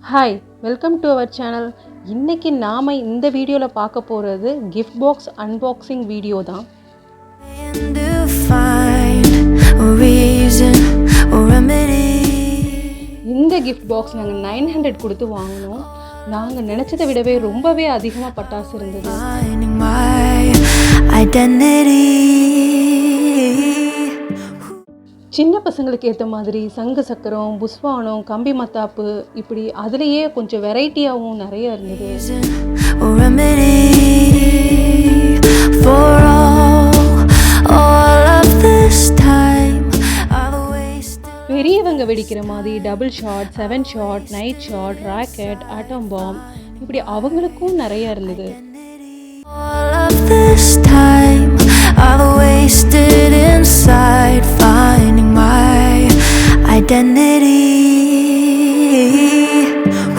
Hi, welcome to our channel. இன்றைக்கி நாம் இந்த வீடியோவில் பார்க்க போகிறது கிஃப்ட் பாக்ஸ் அன்பாக்சிங் வீடியோ தான். இந்த கிஃப்ட் பாக்ஸ் நாங்கள் 900 கொடுத்து வாங்கினோம். நாங்கள் நினச்சதை விடவே ரொம்பவே அதிகமாக பட்டாசு இருந்தது. சின்ன பசங்களுக்கு ஏற்ற மாதிரி சங்கு சக்கரம், புஸ்வானம், கம்பி மத்தாப்பு, இப்படி அதுலேயே கொஞ்சம் வெரைட்டியாகவும் நிறைய இருந்தது. பெரியவங்க வெடிக்கிற மாதிரி double shot, 7 shot, night shot, rocket, atom bomb, இப்படி அவங்களுக்கும் நிறைய இருந்தது. I've wasted inside finding my identity.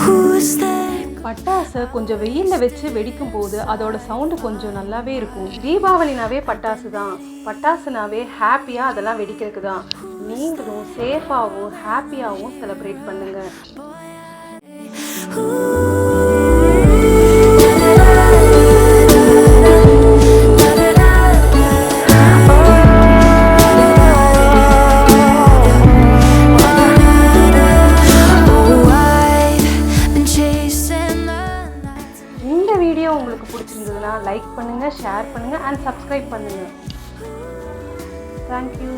Who's that? பட்டாசை கொஞ்சம் வெயிலில் வச்சு வெடிக்கும் போது அதோட சவுண்டு கொஞ்சம் நல்லாவே இருக்கும். தீபாவளினாவே பட்டாசு தான். பட்டாசுனாவே ஹாப்பியாக அதெல்லாம் வெடிக்கிறதுக்கு தான். நீங்களும் சேஃபாகவும் ஹாப்பியாகவும் செலிப்ரேட் பண்ணுங்கள். இந்த வீடியோ உங்களுக்கு பிடிச்சிருந்ததுன்னா லைக் பண்ணுங்கள், ஷேர் பண்ணுங்கள் அண்ட் சப்ஸ்கிரைப் பண்ணுங்கள். தேங்க்யூ.